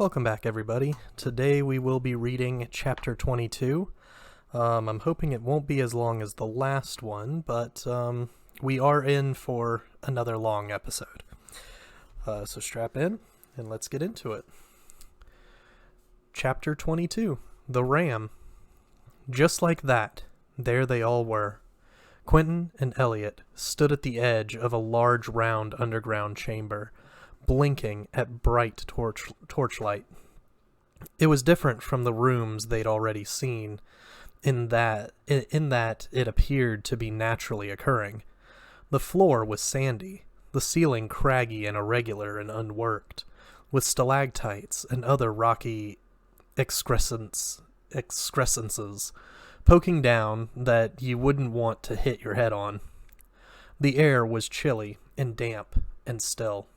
Welcome back, everybody. Today we will be reading Chapter 22. I'm hoping it won't be as long as the last one, but we are in for another long episode. So strap in, and let's get into it. Chapter 22, The Ram. Just like that, there they all were. Quentin and Elliot stood at the edge of a large round underground chamber, blinking at bright torchlight. It was different from the rooms they'd already seen, in that it appeared to be naturally occurring. The floor was sandy, the ceiling craggy and irregular and unworked, with stalactites and other rocky excrescences poking down that you wouldn't want to hit your head on. The air was chilly and damp and still.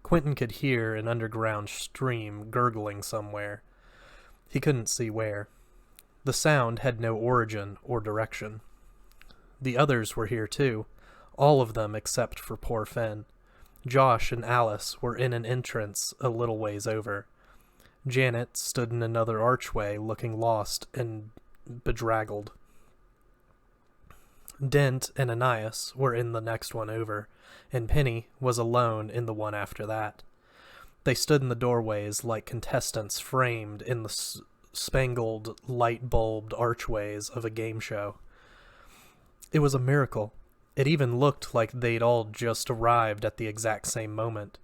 Quentin could hear an underground stream gurgling somewhere. He couldn't see where. The sound had no origin or direction. The others were here too, all of them except for poor Finn. Josh and Alice were in an entrance a little ways over. Janet stood in another archway looking lost and bedraggled. Dent and Ananias were in the next one over, and Penny was alone in the one after that. They stood in the doorways like contestants framed in the spangled, light-bulbed archways of a game show. It was a miracle. It even looked like they'd all just arrived at the exact same moment.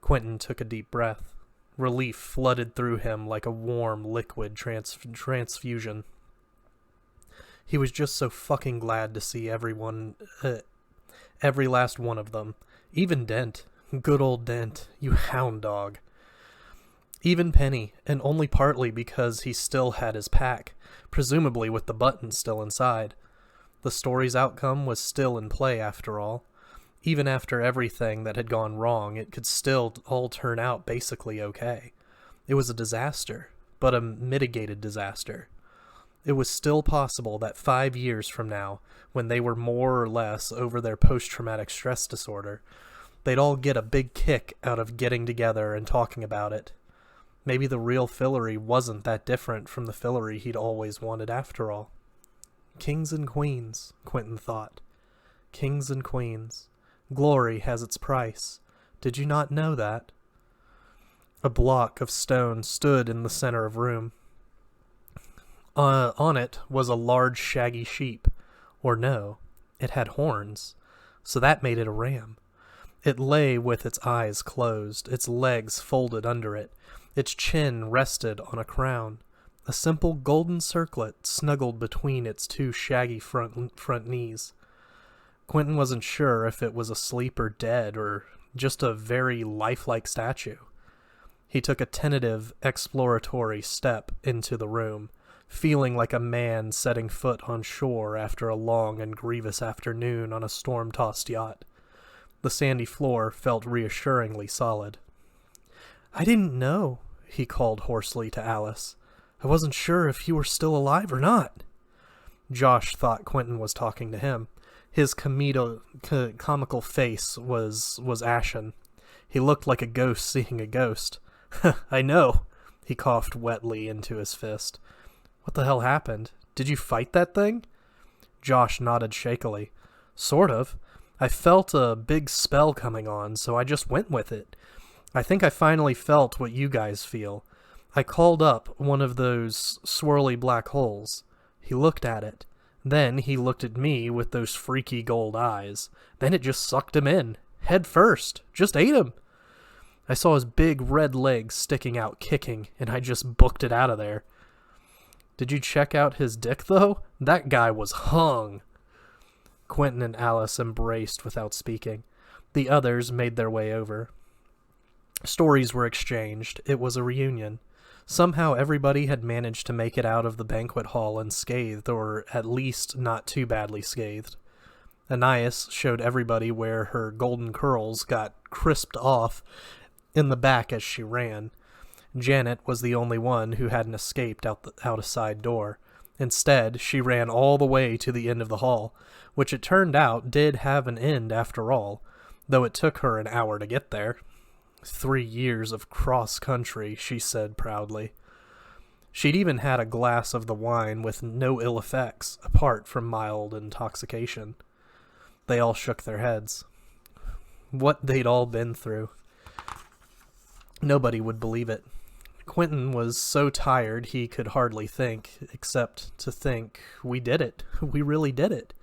Quentin took a deep breath. Relief flooded through him like a warm liquid transfusion. He was just so fucking glad to see everyone, every last one of them. Even Dent. Good old Dent, you hound dog. Even Penny, and only partly because he still had his pack, presumably with the button still inside. The story's outcome was still in play after all. Even after everything that had gone wrong, it could still all turn out basically okay. It was a disaster, but a mitigated disaster. It was still possible that 5 years from now, when they were more or less over their post-traumatic stress disorder, they'd all get a big kick out of getting together and talking about it. Maybe the real Fillory wasn't that different from the Fillory he'd always wanted after all. Kings and queens, Quentin thought. Kings and queens. Glory has its price. Did you not know that? A block of stone stood in the center of the room. On it was a large shaggy sheep. Or no, it had horns, so that made it a ram. It lay with its eyes closed, its legs folded under it, its chin rested on a crown. A simple golden circlet snuggled between its two shaggy front knees. Quentin wasn't sure if it was asleep or dead or just a very lifelike statue. He took a tentative, exploratory step into the room, feeling like a man setting foot on shore after a long and grievous afternoon on a storm-tossed yacht. The sandy floor felt reassuringly solid. "I didn't know," he called hoarsely to Alice. "I wasn't sure if you were still alive or not." Josh thought Quentin was talking to him. His comical face was ashen. He looked like a ghost seeing a ghost. "I know," he coughed wetly into his fist. "What the hell happened? Did you fight that thing?" Josh nodded shakily. "Sort of. I felt a big spell coming on, so I just went with it. I think I finally felt what you guys feel. I called up one of those swirly black holes." He looked at it. Then he looked at me with those freaky gold eyes. Then it just sucked him in. Head first. Just ate him. I saw his big red legs sticking out kicking, and I just booked it out of there. "Did you check out his dick, though? That guy was hung." Quentin and Alice embraced without speaking. The others made their way over. Stories were exchanged. It was a reunion. Somehow everybody had managed to make it out of the banquet hall unscathed, or at least not too badly scathed. Ananias showed everybody where her golden curls got crisped off in the back as she ran. Janet was the only one who hadn't escaped out a side door. Instead, she ran all the way to the end of the hall, which it turned out did have an end after all, though it took her an hour to get there. 3 years of cross-country, she said proudly. She'd even had a glass of the wine with no ill effects, apart from mild intoxication. They all shook their heads. What they'd all been through. Nobody would believe it. Quentin was so tired he could hardly think, except to think, we did it. We really did it.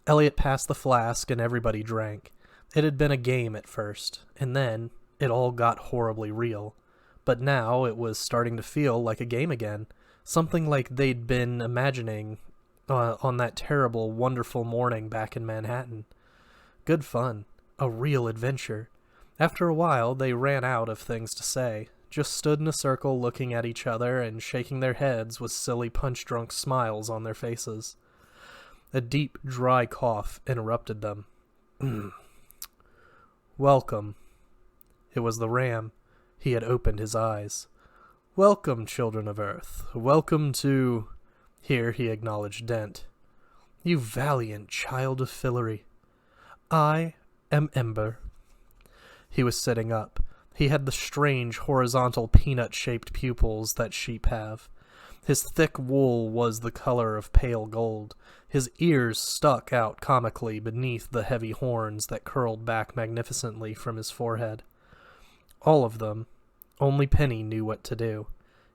Elliot passed the flask and everybody drank. It had been a game at first, and then it all got horribly real. But now it was starting to feel like a game again, something like they'd been imagining on that terrible, wonderful morning back in Manhattan. Good fun. A real adventure. After a while, they ran out of things to say, just stood in a circle looking at each other and shaking their heads with silly punch-drunk smiles on their faces. A deep, dry cough interrupted them. Welcome. It was the Ram. He had opened his eyes. Welcome, children of Earth. Welcome to... Here he acknowledged Dent. You valiant child of Fillory. I am Ember. He was sitting up. He had the strange, horizontal, peanut-shaped pupils that sheep have. His thick wool was the color of pale gold. His ears stuck out comically beneath the heavy horns that curled back magnificently from his forehead. All of them. Only Penny knew what to do.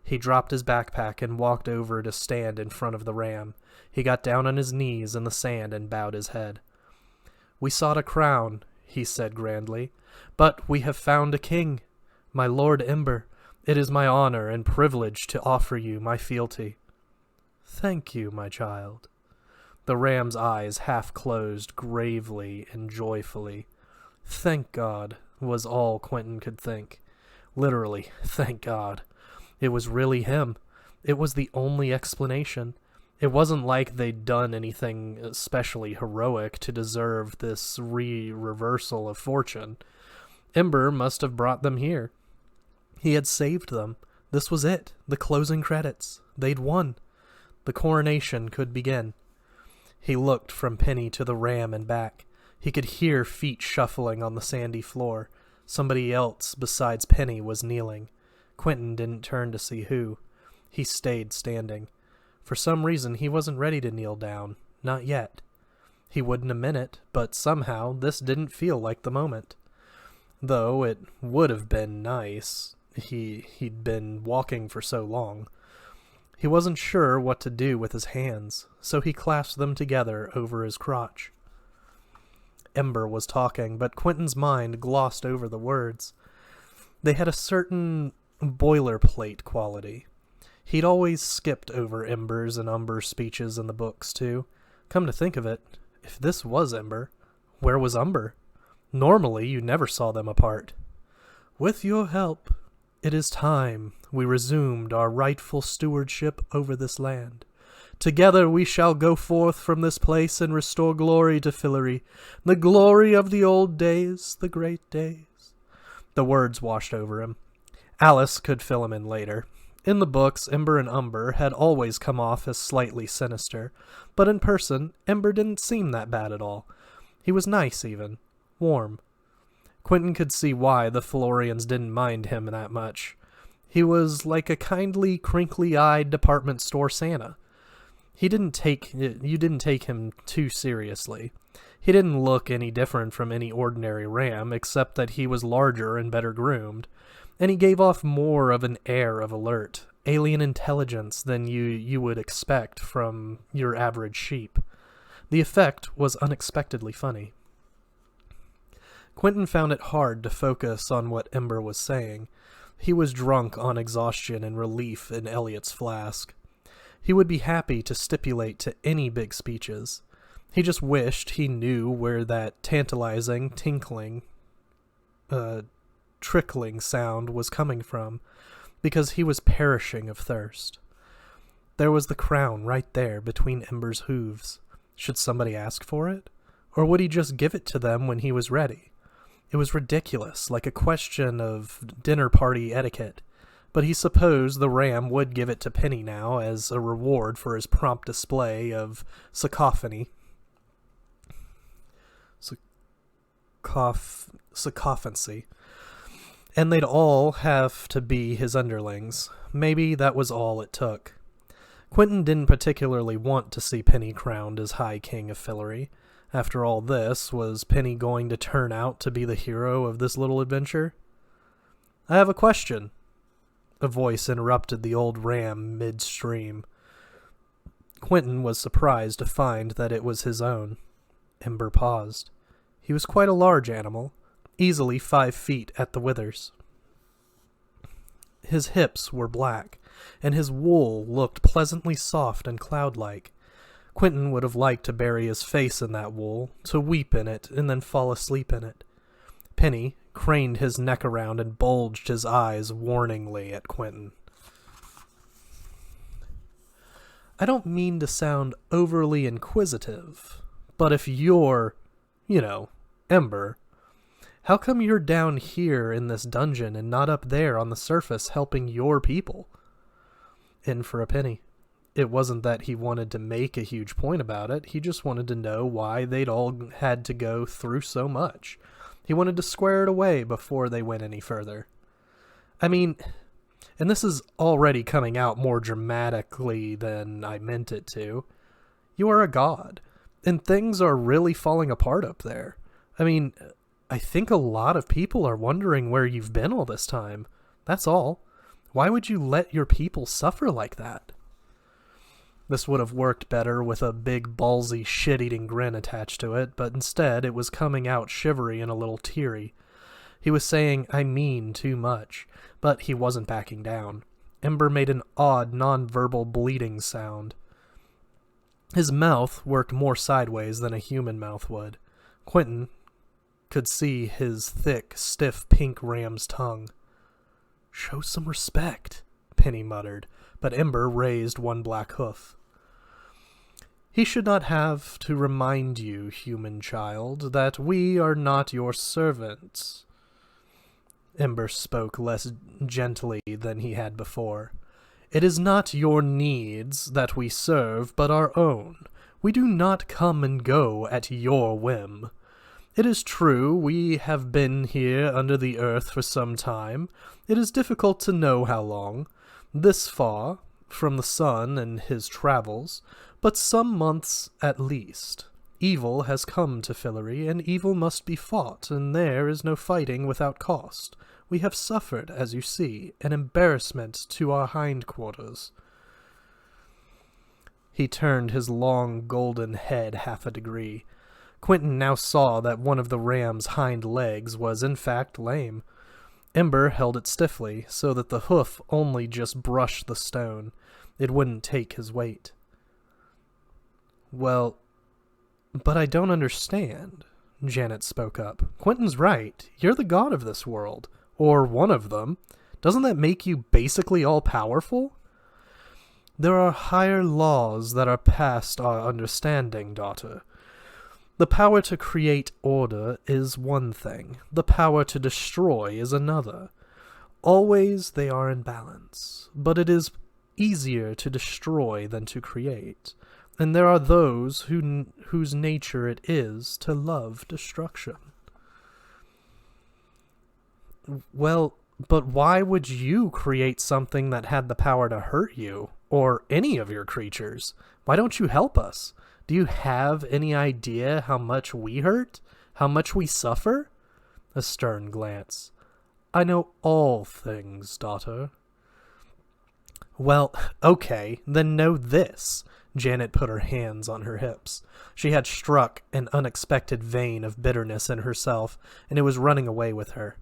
He dropped his backpack and walked over to stand in front of the Ram. He got down on his knees in the sand and bowed his head. We sought a crown, he said grandly, but we have found a king. My Lord Ember, it is my honor and privilege to offer you my fealty. Thank you, my child. The Ram's eyes half closed gravely and joyfully. Thank God, was all Quentin could think. Literally, thank God. It was really him. It was the only explanation. It wasn't like they'd done anything especially heroic to deserve this reversal of fortune. Ember must have brought them here. He had saved them. This was it. The closing credits. They'd won. The coronation could begin. He looked from Penny to the Ram and back. He could hear feet shuffling on the sandy floor. Somebody else besides Penny was kneeling. Quentin didn't turn to see who. He stayed standing. For some reason, he wasn't ready to kneel down. Not yet. He would in a minute, but somehow this didn't feel like the moment. Though it would have been nice. He'd been walking for so long. He wasn't sure what to do with his hands, so he clasped them together over his crotch. Ember was talking, but Quentin's mind glossed over the words. They had a certain boilerplate quality. He'd always skipped over Ember's and Umber's speeches in the books, too. Come to think of it, if this was Ember, where was Umber? Normally, you never saw them apart. With your help, it is time we resumed our rightful stewardship over this land. Together we shall go forth from this place and restore glory to Fillory, the glory of the old days, the great days. The words washed over him. Alice could fill him in later. In the books, Ember and Umber had always come off as slightly sinister, but in person, Ember didn't seem that bad at all. He was nice, even. Warm. Quentin could see why the Fillorians didn't mind him that much. He was like a kindly, crinkly-eyed department store Santa. You didn't take him too seriously. He didn't look any different from any ordinary Ram, except that he was larger and better groomed, and he gave off more of an air of alert, alien intelligence than you would expect from your average sheep. The effect was unexpectedly funny. Quentin found it hard to focus on what Ember was saying. He was drunk on exhaustion and relief in Elliot's flask. He would be happy to stipulate to any big speeches. He just wished he knew where that tantalizing, tinkling, trickling sound was coming from, because he was perishing of thirst. There was the crown right there between Ember's hooves. Should somebody ask for it? Or would he just give it to them when he was ready? It was ridiculous, like a question of dinner party etiquette, but he supposed the Ram would give it to Penny now as a reward for his prompt display of sycophancy. And they'd all have to be his underlings. Maybe that was all it took. Quentin didn't particularly want to see Penny crowned as High King of Fillory. After all this, was Penny going to turn out to be the hero of this little adventure? "I have a question." A voice interrupted the old ram midstream. Quentin was surprised to find that it was his own. Ember paused. He was quite a large animal, easily 5 feet at the withers. His hips were black, and his wool looked pleasantly soft and cloud-like. Quentin would have liked to bury his face in that wool, to weep in it, and then fall asleep in it. Penny craned his neck around and bulged his eyes warningly at Quentin. "I don't mean to sound overly inquisitive, but if you're, Ember, how come you're down here in this dungeon and not up there on the surface helping your people?" In for a penny. It wasn't that he wanted to make a huge point about it, he just wanted to know why they'd all had to go through so much. He wanted to square it away before they went any further. I mean, and this is already coming out more dramatically than I meant it to, you are a god, and things are really falling apart up there. I mean, I think a lot of people are wondering where you've been all this time. That's all. Why would you let your people suffer like that? This would have worked better with a big ballsy shit-eating grin attached to it, but instead it was coming out shivery and a little teary. He was saying, "I mean too much," but he wasn't backing down. Ember made an odd, non-verbal bleating sound. His mouth worked more sideways than a human mouth would. Quentin could see his thick, stiff pink ram's tongue. "Show some respect," Penny muttered, but Ember raised one black hoof. "He should not have to remind you, human child, that we are not your servants." Ember spoke less gently than he had before. "It is not your needs that we serve, but our own. We do not come and go at your whim. It is true we have been here under the earth for some time. It is difficult to know how long. This far from the sun and his travels, but some months at least. Evil has come to Fillory, and evil must be fought, and there is no fighting without cost. We have suffered, as you see, an embarrassment to our hindquarters." He turned his long golden head half a degree. Quentin now saw that one of the ram's hind legs was in fact lame. Ember held it stiffly, so that the hoof only just brushed the stone. It wouldn't take his weight. "Well, but I don't understand," Janet spoke up. "Quentin's right. You're the god of this world. Or one of them. Doesn't that make you basically all-powerful?" "There are higher laws that are past our understanding, daughter. The power to create order is one thing. The power to destroy is another. Always they are in balance, but it is easier to destroy than to create, and there are those whose nature it is to love destruction." "Well, but why would you create something that had the power to hurt you, or any of your creatures? Why don't you help us? Do you have any idea how much we hurt? How much we suffer?" A stern glance. "I know all things, daughter." "Well, okay, then know this." Janet put her hands on her hips. She had struck an unexpected vein of bitterness in herself, and it was running away with her.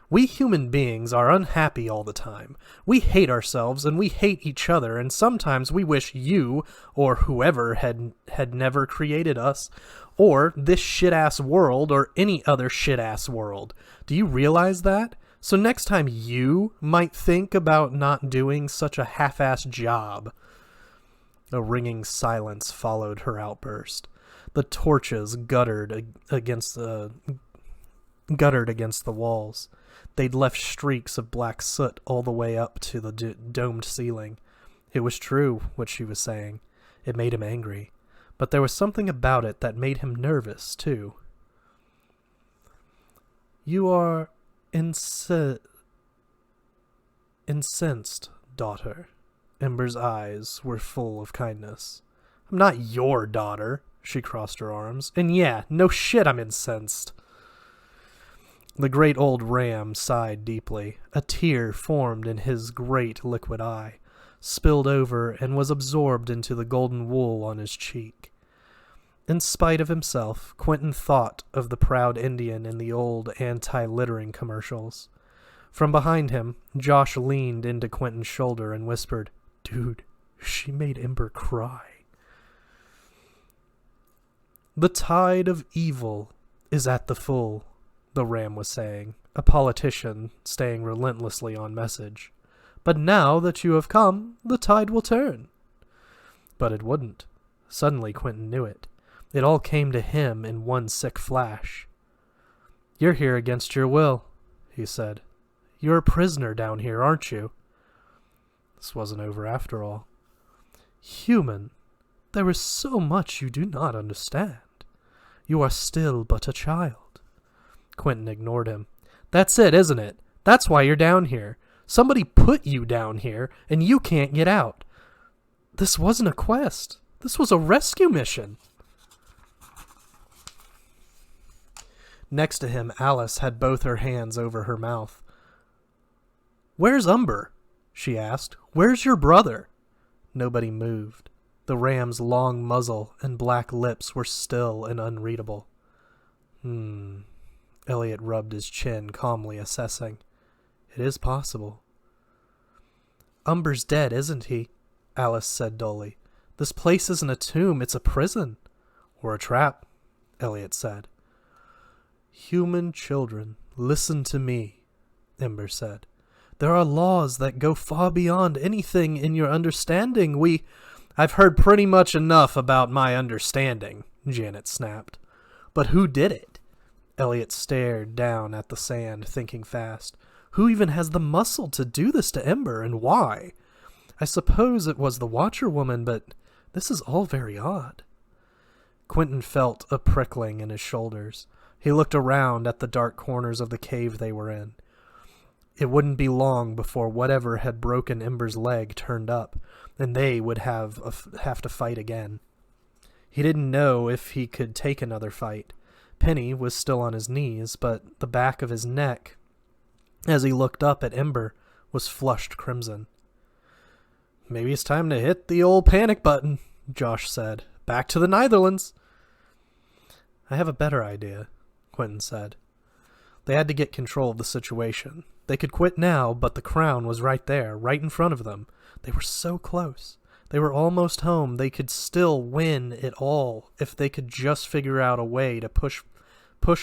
"We human beings are unhappy all the time. We hate ourselves and we hate each other, and sometimes we wish you, or whoever had never created us, or this shit-ass world, or any other shit-ass world. Do you realize that? So next time you might think about not doing such a half-ass job." A ringing silence followed her outburst. The torches guttered against the walls. They'd left streaks of black soot all the way up to the domed ceiling. It was true, what she was saying. It made him angry. But there was something about it that made him nervous, too. "You are Incensed, daughter. Ember's eyes were full of kindness. I'm not your daughter, she crossed her arms. And yeah, no shit I'm incensed. The great old ram sighed deeply. A tear formed in his great liquid eye, spilled over, and was absorbed into the golden wool on his cheek. In spite of himself, Quentin thought of the proud Indian in the old anti-littering commercials. From behind him, Josh leaned into Quentin's shoulder and whispered, Dude, she made Ember cry. The tide of evil is at the full, the ram was saying, a politician staying relentlessly on message. But now that you have come, the tide will turn. But it wouldn't. Suddenly Quentin knew it. It all came to him in one sick flash. You're here against your will, he said. You're a prisoner down here, aren't you? This wasn't over after all. Human, there is so much you do not understand. You are still but a child. Quentin ignored him. That's it, isn't it? That's why you're down here. Somebody put you down here, and you can't get out. This wasn't a quest. This was a rescue mission. Next to him, Alice had both her hands over her mouth. Where's Umber? She asked. Where's your brother? Nobody moved. The ram's long muzzle and black lips were still and unreadable. Elliot rubbed his chin, calmly assessing. It is possible. Umber's dead, isn't he? Alice said dully. This place isn't a tomb, it's a prison. Or a trap, Elliot said. Human children, listen to me, Ember said. There are laws that go far beyond anything in your understanding. I've heard pretty much enough about my understanding, Janet snapped. But who did it? Elliot stared down at the sand, thinking fast. Who even has the muscle to do this to Ember, and why? I suppose it was the Watcher woman, but this is all very odd. Quentin felt a prickling in his shoulders. He looked around at the dark corners of the cave they were in. It wouldn't be long before whatever had broken Ember's leg turned up, and they would have to fight again. He didn't know if he could take another fight. Penny was still on his knees, but the back of his neck, as he looked up at Ember, was flushed crimson. Maybe it's time to hit the old panic button, Josh said. Back to the Netherlands. I have a better idea, Quentin said. They had to get control of the situation. They could quit now, but the crown was right there, right in front of them. They were so close. They were almost home. They could still win it all if they could just figure out a way to push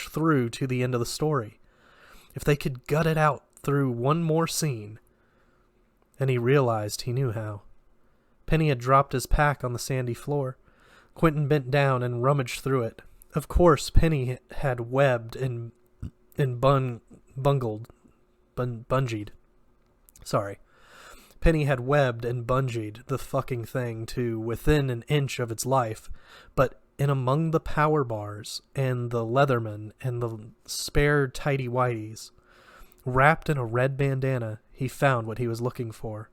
through to the end of the story. If they could gut it out through one more scene. And he realized he knew how. Penny had dropped his pack on the sandy floor. Quentin bent down and rummaged through it. Of course, Penny had webbed and bungeed. Sorry. Penny had webbed and bungeed the fucking thing to within an inch of its life, but in among the power bars and the Leatherman and the spare tighty-whities, wrapped in a red bandana, he found what he was looking for.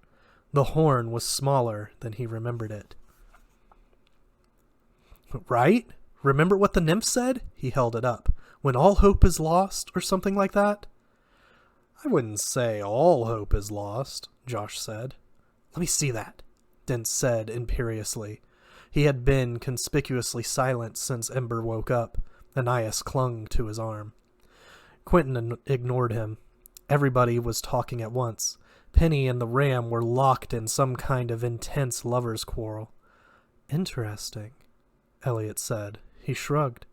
The horn was smaller than he remembered it. Right? Remember what the nymph said? He held it up. When all hope is lost, or something like that? I wouldn't say all hope is lost, Josh said. Let me see that, Dent said imperiously. He had been conspicuously silent since Ember woke up. Anais clung to his arm. Quentin ignored him. Everybody was talking at once. Penny and the ram were locked in some kind of intense lover's quarrel. Interesting, Elliot said. He shrugged.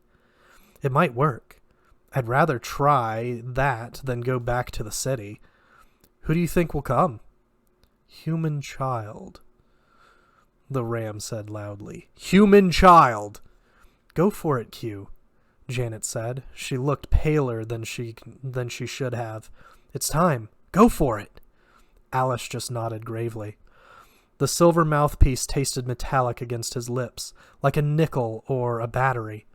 It might work. I'd rather try that than go back to the city. Who do you think will come? Human child, the ram said loudly. Human child! Go for it, Q, Janet said. She looked paler than she should have. It's time. Go for it. Alice just nodded gravely. The silver mouthpiece tasted metallic against his lips, like a nickel or a battery.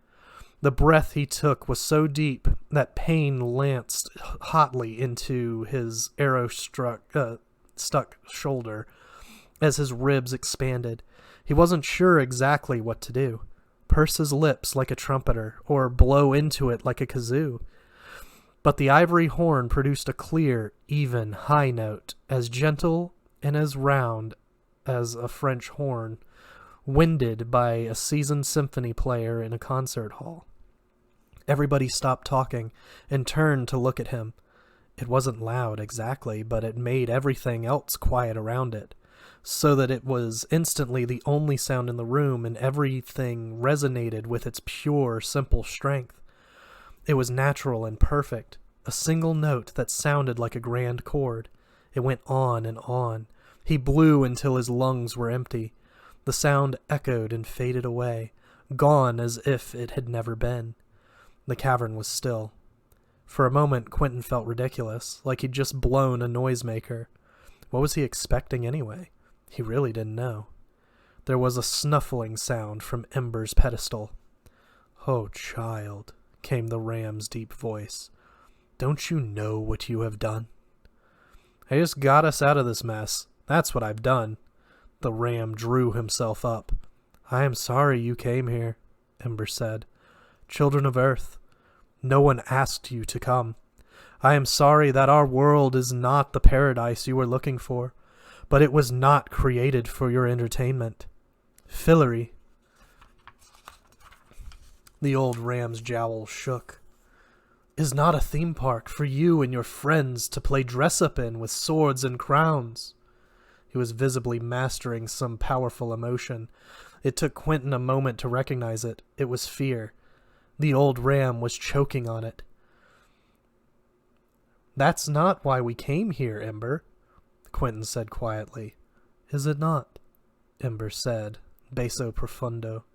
The breath he took was so deep that pain lanced hotly into his shoulder as his ribs expanded. He wasn't sure exactly what to do. Purse his lips like a trumpeter, or blow into it like a kazoo. But the ivory horn produced a clear, even, high note, as gentle and as round as a French horn, winded by a seasoned symphony player in a concert hall. Everybody stopped talking and turned to look at him. It wasn't loud exactly, but it made everything else quiet around it, so that it was instantly the only sound in the room, and everything resonated with its pure, simple strength. It was natural and perfect, a single note that sounded like a grand chord. It went on and on. He blew until his lungs were empty. The sound echoed and faded away, gone as if it had never been. The cavern was still. For a moment, Quentin felt ridiculous, like he'd just blown a noisemaker. What was he expecting anyway? He really didn't know. There was a snuffling sound from Ember's pedestal. "Oh, child," came the ram's deep voice. "Don't you know what you have done?" "I just got us out of this mess. That's what I've done." The ram drew himself up. "I am sorry you came here," Ember said. "Children of Earth, no one asked you to come. I am sorry that our world is not the paradise you were looking for, but it was not created for your entertainment. Fillory." The old ram's jowl shook. "Is not a theme park for you and your friends to play dress-up in with swords and crowns." He was visibly mastering some powerful emotion. It took Quentin a moment to recognize it. It was fear. The old ram was choking on it. "That's not why we came here, Ember," Quentin said quietly. "Is it not?" Ember said, basso profundo.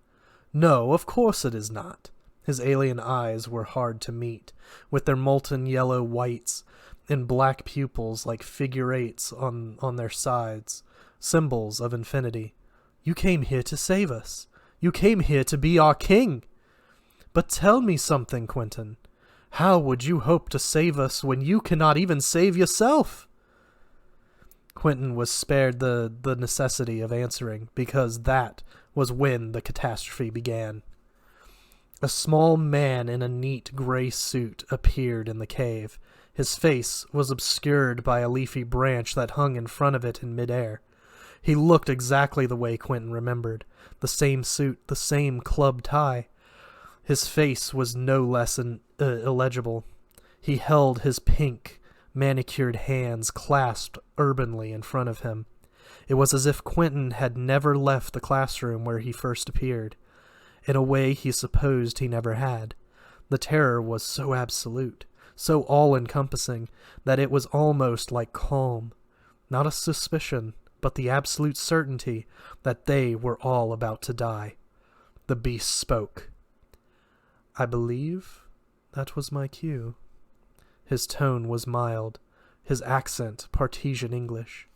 "No, of course it is not." His alien eyes were hard to meet, with their molten yellow whites and black pupils like figure eights on their sides, symbols of infinity. "You came here to save us. You came here to be our king." "But tell me something, Quentin. How would you hope to save us when you cannot even save yourself?" Quentin was spared the necessity of answering, because that was when the catastrophe began. A small man in a neat gray suit appeared in the cave. His face was obscured by a leafy branch that hung in front of it in midair. He looked exactly the way Quentin remembered. The same suit, the same club tie. His face was no less illegible. He held his pink, manicured hands clasped urbanely in front of him. It was as if Quentin had never left the classroom where he first appeared. In a way he supposed he never had. The terror was so absolute, so all-encompassing, that it was almost like calm. Not a suspicion, but the absolute certainty that they were all about to die. The beast spoke. "I believe that was my cue." His tone was mild, his accent Partesian English.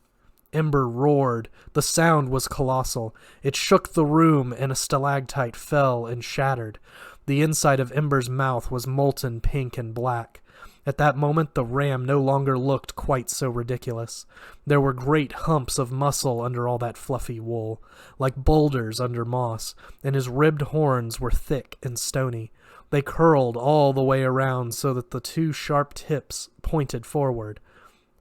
Ember roared. The sound was colossal. It shook the room, and a stalactite fell and shattered. The inside of Ember's mouth was molten pink and black. At that moment the ram no longer looked quite so ridiculous. There were great humps of muscle under all that fluffy wool, like boulders under moss, and his ribbed horns were thick and stony. They curled all the way around so that the two sharp tips pointed forward.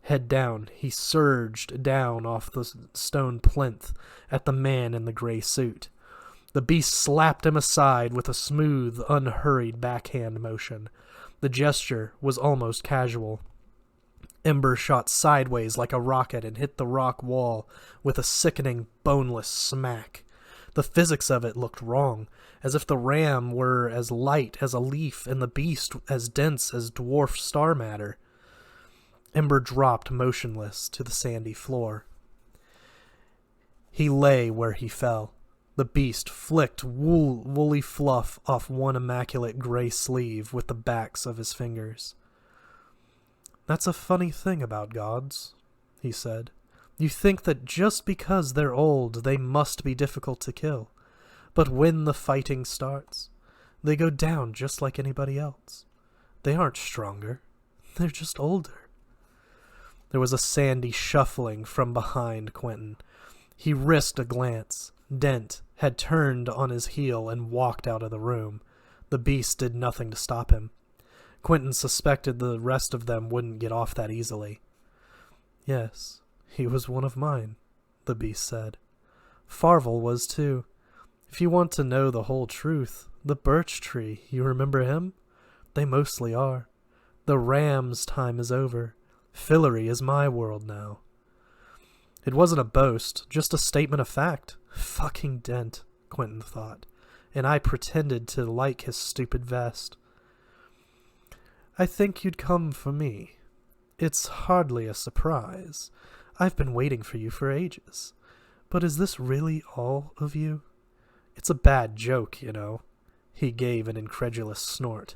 Head down, he surged down off the stone plinth at the man in the gray suit. The beast slapped him aside with a smooth, unhurried backhand motion. The gesture was almost casual. Ember shot sideways like a rocket and hit the rock wall with a sickening, boneless smack. The physics of it looked wrong, as if the ram were as light as a leaf and the beast as dense as dwarf star matter. Ember dropped motionless to the sandy floor. He lay where he fell. The beast flicked woolly fluff off one immaculate gray sleeve with the backs of his fingers. "That's a funny thing about gods," he said. "You think that just because they're old, they must be difficult to kill. But when the fighting starts, they go down just like anybody else. They aren't stronger. They're just older." There was a sandy shuffling from behind Quentin. He risked a glance. Dent had turned on his heel and walked out of the room. The beast did nothing to stop him. Quentin suspected the rest of them wouldn't get off that easily. Yes, he was one of mine, the beast said. Farvel was too. If you want to know the whole truth, the birch tree, you remember him? They mostly are. The ram's time is over. Fillory is my world now. It wasn't a boast, just a statement of fact. Fucking Dent, Quentin thought, and I pretended to like his stupid vest. I think you'd come for me. It's hardly a surprise. I've been waiting for you for ages. But is this really all of you? It's a bad joke, you know. He gave an incredulous snort.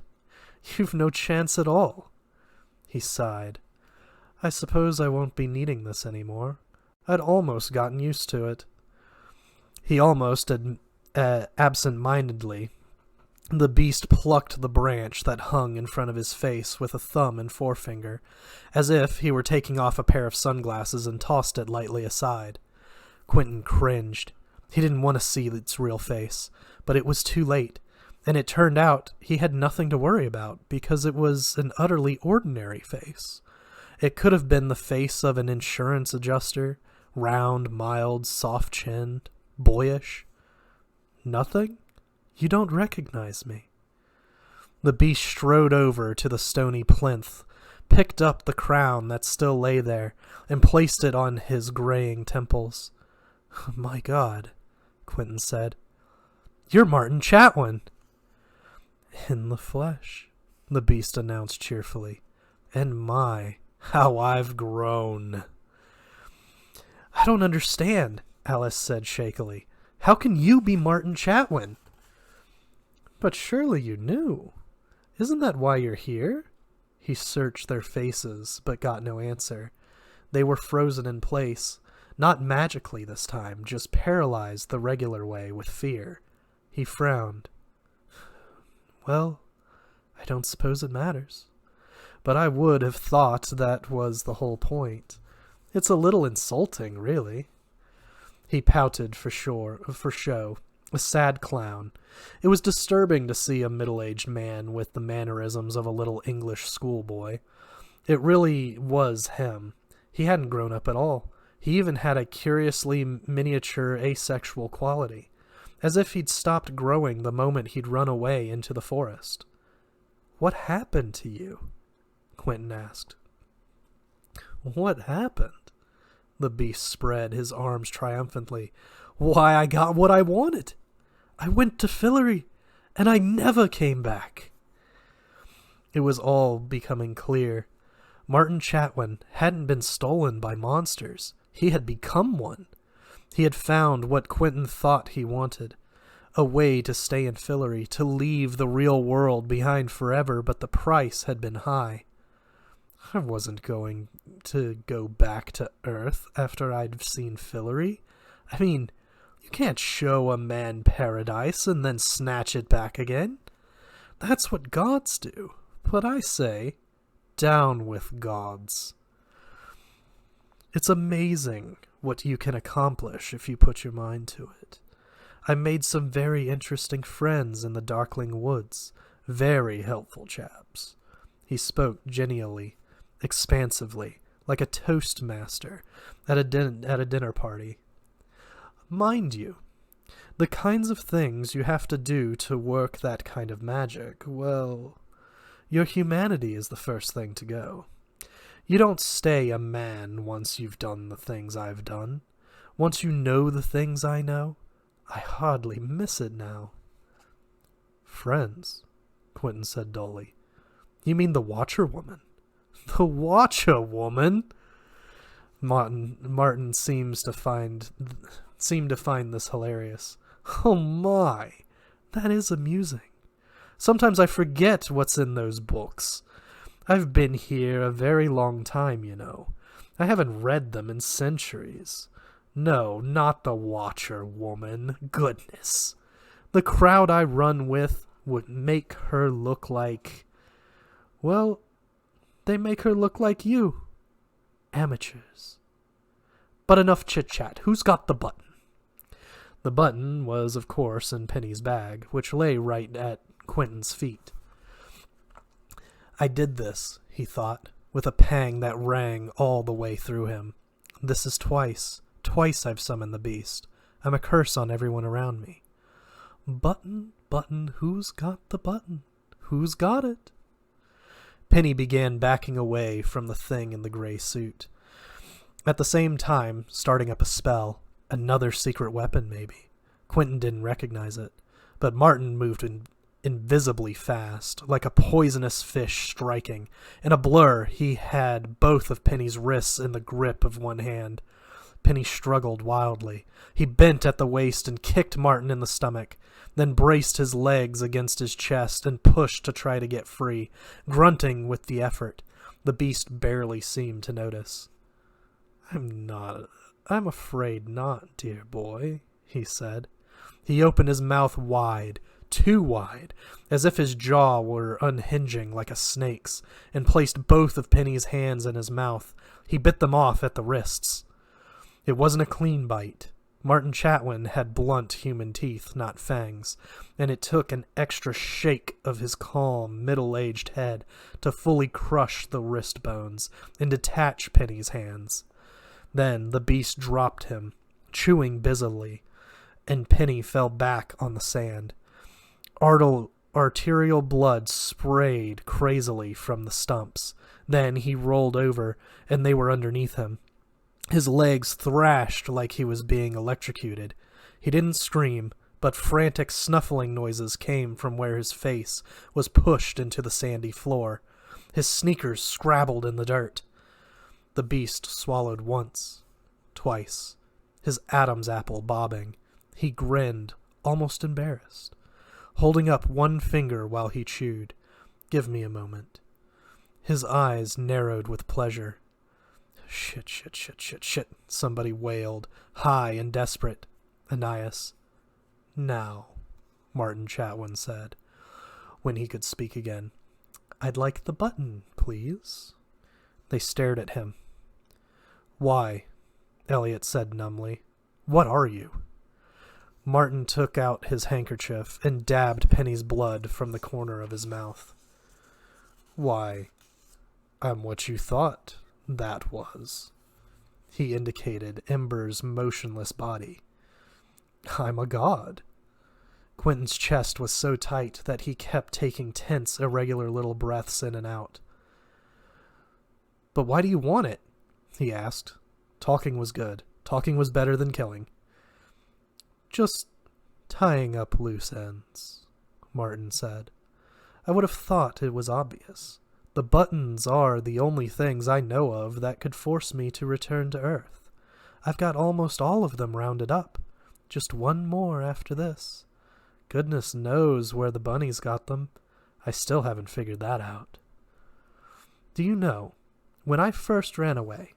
You've no chance at all. He sighed. I suppose I won't be needing this anymore. I'd almost gotten used to it. He almost, absent-mindedly, the beast plucked the branch that hung in front of his face with a thumb and forefinger, as if he were taking off a pair of sunglasses, and tossed it lightly aside. Quentin cringed. He didn't want to see its real face, but it was too late, and it turned out he had nothing to worry about, because it was an utterly ordinary face. It could have been the face of an insurance adjuster, round, mild, soft-chinned, boyish. Nothing? You don't recognize me. The beast strode over to the stony plinth, picked up the crown that still lay there, and placed it on his graying temples. My God, Quentin said. You're Martin Chatwin. In the flesh, the beast announced cheerfully. And my, how I've grown. I don't understand, Alice said shakily. How can you be Martin Chatwin? But surely you knew. Isn't that why you're here? He searched their faces, but got no answer. They were frozen in place, not magically this time, just paralyzed the regular way with fear. He frowned. Well, I don't suppose it matters. But I would have thought that was the whole point. It's a little insulting, really. He pouted for show, a sad clown. It was disturbing to see a middle-aged man with the mannerisms of a little English schoolboy. It really was him. He hadn't grown up at all. He even had a curiously miniature asexual quality, as if he'd stopped growing the moment he'd run away into the forest. What happened to you? Quentin asked. What happened? The beast spread his arms triumphantly. Why, I got what I wanted. I went to Fillory, and I never came back. It was all becoming clear. Martin Chatwin hadn't been stolen by monsters. He had become one. He had found what Quentin thought he wanted. A way to stay in Fillory, to leave the real world behind forever, but the price had been high. I wasn't going to go back to Earth after I'd seen Fillory. I mean, you can't show a man paradise and then snatch it back again. That's what gods do. But I say, down with gods. It's amazing what you can accomplish if you put your mind to it. I made some very interesting friends in the Darkling Woods. Very helpful chaps. He spoke genially, expansively, like a toastmaster at a dinner party. Mind you, the kinds of things you have to do to work that kind of magic, well, your humanity is the first thing to go. You don't stay a man once you've done the things I've done. Once you know the things I know, I hardly miss it now. Friends, Quentin said dully. You mean the Watcher woman? The Watcher woman? Martin seemed to find this hilarious. Oh my, that is amusing. Sometimes I forget what's in those books. I've been here a very long time, you know. I haven't read them in centuries. No, not the Watcher woman. Goodness. The crowd I run with would make her look like... Well, they make her look like you. Amateurs. But enough chit-chat. Who's got the button? The button was, of course, in Penny's bag, which lay right at Quentin's feet. I did this, he thought, with a pang that rang all the way through him. This is twice. Twice I've summoned the beast. I'm a curse on everyone around me. Button, button, who's got the button? Who's got it? Penny began backing away from the thing in the gray suit. At the same time, starting up a spell. Another secret weapon, maybe. Quentin didn't recognize it, but Martin moved invisibly fast, like a poisonous fish striking. In a blur, he had both of Penny's wrists in the grip of one hand. Penny struggled wildly. He bent at the waist and kicked Martin in the stomach, then braced his legs against his chest and pushed to try to get free, grunting with the effort. The beast barely seemed to notice. I'm afraid not, dear boy, he said. He opened his mouth wide, too wide, as if his jaw were unhinging like a snake's, and placed both of Penny's hands in his mouth. He bit them off at the wrists. It wasn't a clean bite. Martin Chatwin had blunt human teeth, not fangs, and it took an extra shake of his calm, middle-aged head to fully crush the wrist bones and detach Penny's hands. Then the beast dropped him, chewing busily, and Penny fell back on the sand. Arterial blood sprayed crazily from the stumps. Then he rolled over, and they were underneath him. His legs thrashed like he was being electrocuted. He didn't scream, but frantic snuffling noises came from where his face was pushed into the sandy floor. His sneakers scrabbled in the dirt. The beast swallowed once, twice, his Adam's apple bobbing. He grinned, almost embarrassed, holding up one finger while he chewed. Give me a moment. His eyes narrowed with pleasure. Shit, somebody wailed, high and desperate. Ananias. Now, Martin Chatwin said, when he could speak again. I'd like the button, please. They stared at him. Why? Elliot said numbly. What are you? Martin took out his handkerchief and dabbed Penny's blood from the corner of his mouth. Why, I'm what you thought that was. He indicated Ember's motionless body. I'm a god. Quentin's chest was so tight that he kept taking tense, irregular little breaths in and out. But why do you want it? He asked. Talking was good. Talking was better than killing. Just tying up loose ends, Martin said. I would have thought it was obvious. The buttons are the only things I know of that could force me to return to Earth. I've got almost all of them rounded up. Just one more after this. Goodness knows where the bunnies got them. I still haven't figured that out. Do you know, when I first ran away,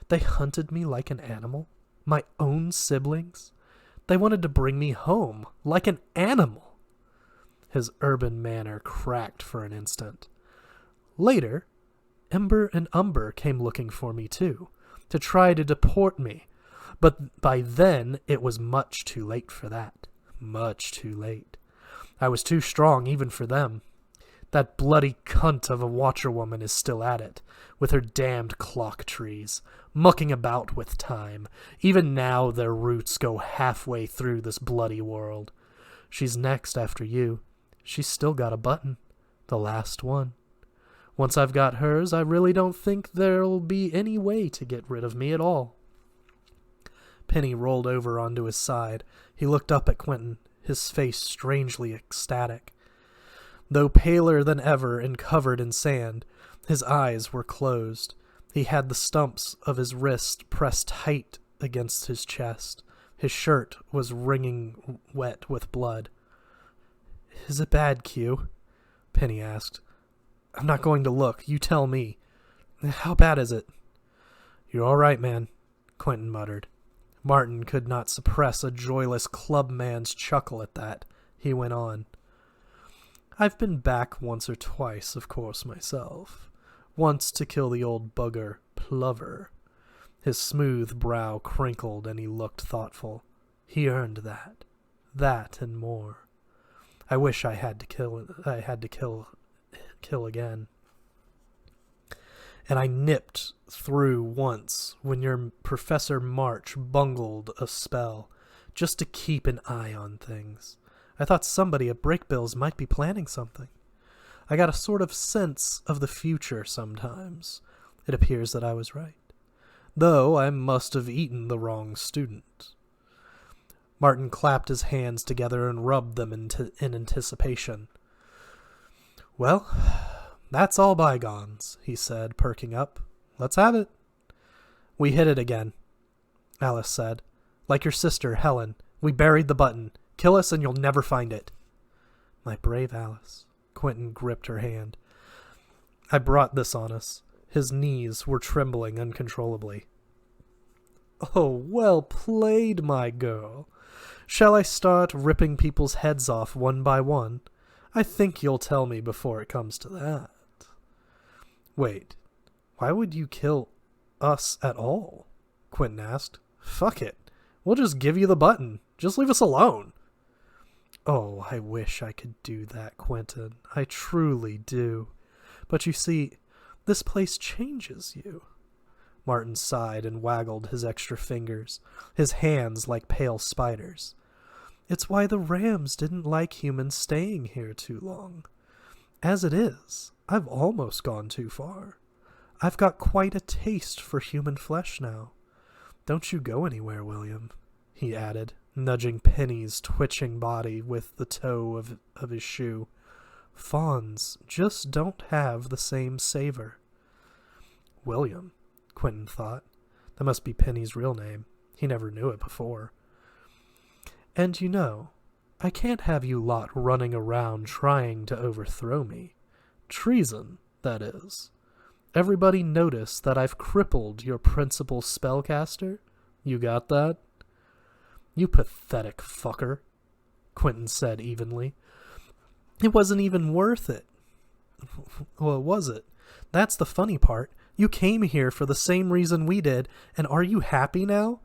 they hunted me like an animal? My own siblings? They wanted to bring me home, like an animal. His urban manner cracked for an instant. Later, Ember and Umber came looking for me too, to try to deport me. But by then, it was much too late for that. Much too late. I was too strong even for them. That bloody cunt of a watcherwoman is still at it, with her damned clock trees, mucking about with time. Even now their roots go halfway through this bloody world. She's next after you. She's still got a button. The last one. Once I've got hers, I really don't think there'll be any way to get rid of me at all. Penny rolled over onto his side. He looked up at Quentin, his face strangely ecstatic. Though paler than ever and covered in sand, his eyes were closed. He had the stumps of his wrist pressed tight against his chest. His shirt was wringing wet with blood. Is it bad, Q? Penny asked. I'm not going to look. You tell me. How bad is it? You're all right, man, Quentin muttered. Martin could not suppress a joyless clubman's chuckle at that. He went on. I've been back once or twice, of course, myself. Once to kill the old bugger, Plover. His smooth brow crinkled and he looked thoughtful. He earned that. That and more. I wish I had to kill again. And I nipped through once when your Professor March bungled a spell, just to keep an eye on things. I thought somebody at Brakebills might be planning something. I got a sort of sense of the future sometimes. It appears that I was right. Though I must have eaten the wrong student. Martin clapped his hands together and rubbed them in anticipation. Well, that's all bygones, he said, perking up. Let's have it. We hit it again, Alice said. Like your sister, Helen. We buried the button. Kill us and you'll never find it. My brave Alice. Quentin gripped her hand. I brought this on us. His knees were trembling uncontrollably. Oh, well played, my girl. Shall I start ripping people's heads off one by one? I think you'll tell me before it comes to that. Wait, why would you kill us at all? Quentin asked. Fuck it. We'll just give you the button. Just leave us alone. Oh, I wish I could do that, Quentin. I truly do. But you see, this place changes you. Martin sighed and waggled his extra fingers, his hands like pale spiders. It's why the Rams didn't like humans staying here too long. As it is, I've almost gone too far. I've got quite a taste for human flesh now. Don't you go anywhere, William, he added, nudging Penny's twitching body with the toe of his shoe. Fawns just don't have the same savor. William, Quentin thought. That must be Penny's real name. He never knew it before. And you know, I can't have you lot running around trying to overthrow me. Treason, that is. Everybody notice that I've crippled your principal spellcaster? You got that? You pathetic fucker, Quentin said evenly. It wasn't even worth it. Well, was it? That's the funny part. You came here for the same reason we did, and are you happy now?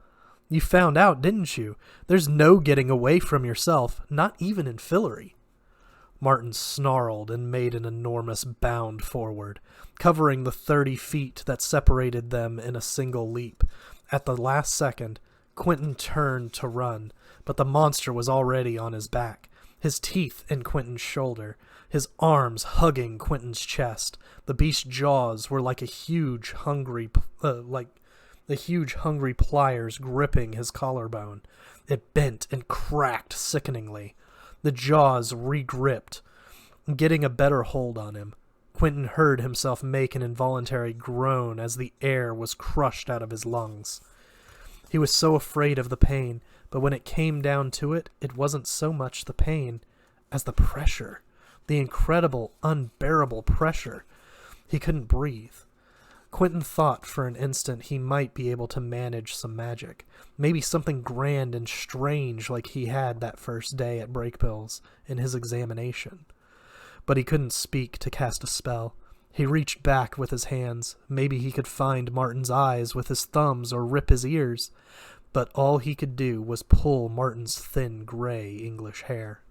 You found out, didn't you? There's no getting away from yourself, not even in Fillory. Martin snarled and made an enormous bound forward, covering the 30 feet that separated them in a single leap. At the last second, Quentin turned to run, but the monster was already on his back, his teeth in Quentin's shoulder, his arms hugging Quentin's chest. The beast's jaws were like huge hungry pliers gripping his collarbone. It bent and cracked sickeningly. The jaws re-gripped, getting a better hold on him. Quentin heard himself make an involuntary groan as the air was crushed out of his lungs. He was so afraid of the pain, but when it came down to it, it wasn't so much the pain as the pressure, the incredible, unbearable pressure. He couldn't breathe. Quentin thought for an instant he might be able to manage some magic, maybe something grand and strange like he had that first day at Brakebills in his examination. But he couldn't speak to cast a spell. He reached back with his hands. Maybe he could find Martin's eyes with his thumbs or rip his ears. But all he could do was pull Martin's thin, gray English hair.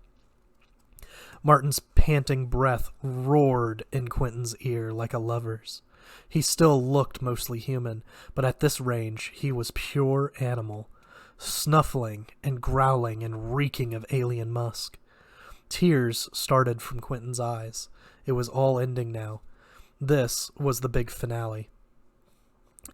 Martin's panting breath roared in Quentin's ear like a lover's. He still looked mostly human, but at this range he was pure animal, snuffling and growling and reeking of alien musk. Tears started from Quentin's eyes. It was all ending now. This was the big finale.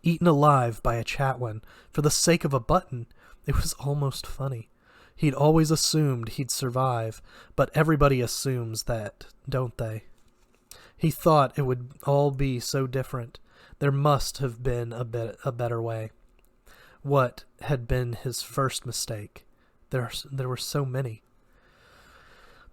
Eaten alive by a Chatwin for the sake of a button, it was almost funny. He'd always assumed he'd survive, but everybody assumes that, don't they? He thought it would all be so different. There must have been a better way. What had been his first mistake? There were so many.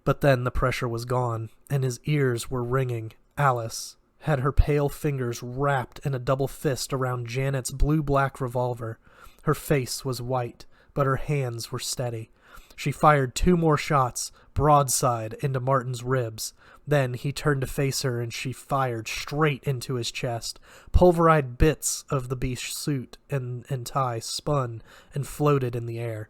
But then the pressure was gone, and his ears were ringing. Alice had her pale fingers wrapped in a double fist around Janet's blue-black revolver. Her face was white, but her hands were steady. She fired 2 more shots, broadside, into Martin's ribs. Then he turned to face her, and she fired straight into his chest. Pulverized bits of the beast's suit and tie spun and floated in the air.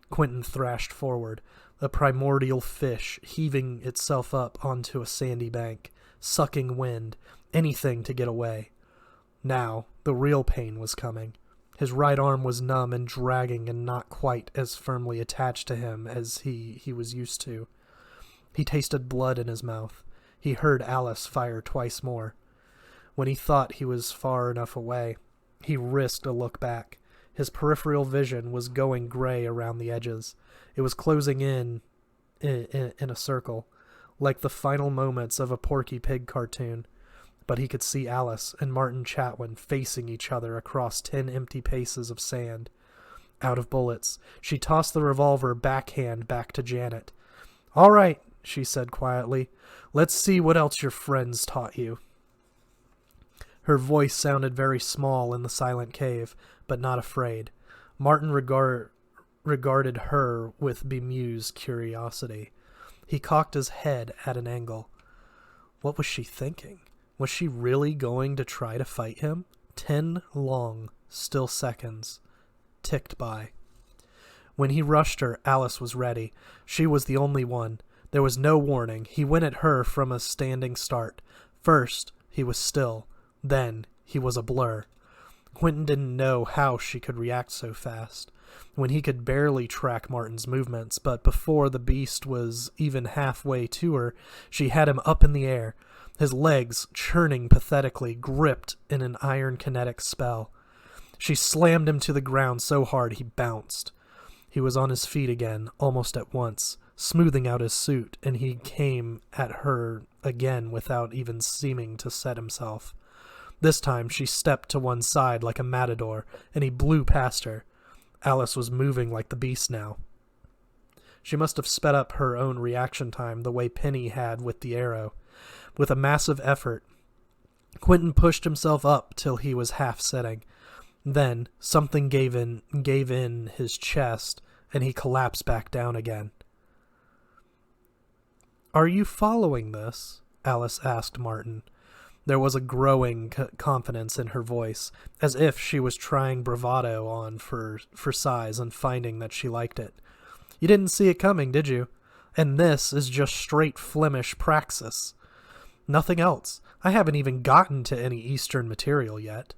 Quentin thrashed forward, a primordial fish heaving itself up onto a sandy bank, sucking wind, anything to get away. Now, the real pain was coming. His right arm was numb and dragging and not quite as firmly attached to him as he was used to. He tasted blood in his mouth. He heard Alice fire twice more. When he thought he was far enough away, he risked a look back. His peripheral vision was going gray around the edges. It was closing in a circle, like the final moments of a Porky Pig cartoon. But he could see Alice and Martin Chatwin facing each other across 10 empty paces of sand. Out of bullets, she tossed the revolver backhand back to Janet. "All right," she said quietly. "Let's see what else your friends taught you." Her voice sounded very small in the silent cave, but not afraid. Martin regarded her with bemused curiosity. He cocked his head at an angle. What was she thinking? Was she really going to try to fight him? 10 long, still seconds ticked by. When he rushed her, Alice was ready. She was the only one. There was no warning. He went at her from a standing start. First, he was still. Then, he was a blur. Quentin didn't know how she could react so fast, when he could barely track Martin's movements, but before the beast was even halfway to her, she had him up in the air, his legs churning pathetically, gripped in an iron kinetic spell. She slammed him to the ground so hard he bounced. He was on his feet again, almost at once, smoothing out his suit, and he came at her again without even seeming to set himself. This time she stepped to one side like a matador, and he blew past her. Alice was moving like the beast now. She must have sped up her own reaction time the way Penny had with the arrow. With a massive effort, Quentin pushed himself up till he was half sitting. Then something gave in his chest, and he collapsed back down again. "Are you following this?" Alice asked Martin. There was a growing confidence in her voice, as if she was trying bravado on for size and finding that she liked it. "You didn't see it coming, did you? And this is just straight Flemish praxis. Nothing else. I haven't even gotten to any Eastern material yet."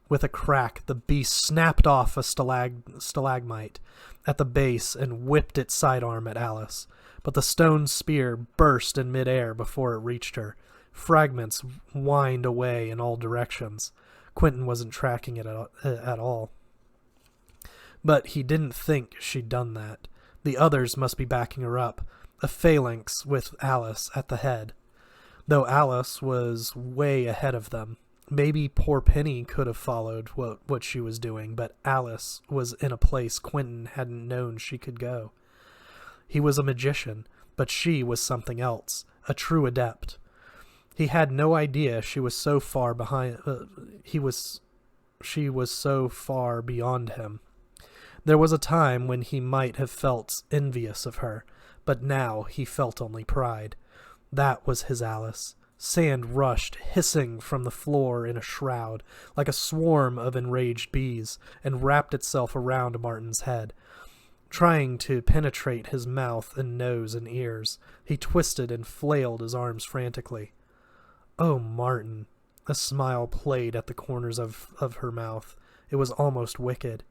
With a crack, the beast snapped off a stalagmite at the base and whipped its sidearm at Alice, but the stone spear burst in midair before it reached her. Fragments whined away in all directions. Quentin wasn't tracking it at all. But he didn't think she'd done that. The others must be backing her up, a phalanx with Alice at the head. Though Alice was way ahead of them. Maybe poor Penny could have followed what she was doing, but Alice was in a place Quentin hadn't known she could go. He was a magician, but she was something else, a true adept. He had no idea she was so far behind. She was so far beyond him. There was a time when he might have felt envious of her, but now he felt only pride. That was his Alice. Sand rushed, hissing from the floor in a shroud, like a swarm of enraged bees, and wrapped itself around Martin's head. Trying to penetrate his mouth and nose and ears, he twisted and flailed his arms frantically. "Oh, Martin." A smile played at the corners of her mouth. It was almost wicked.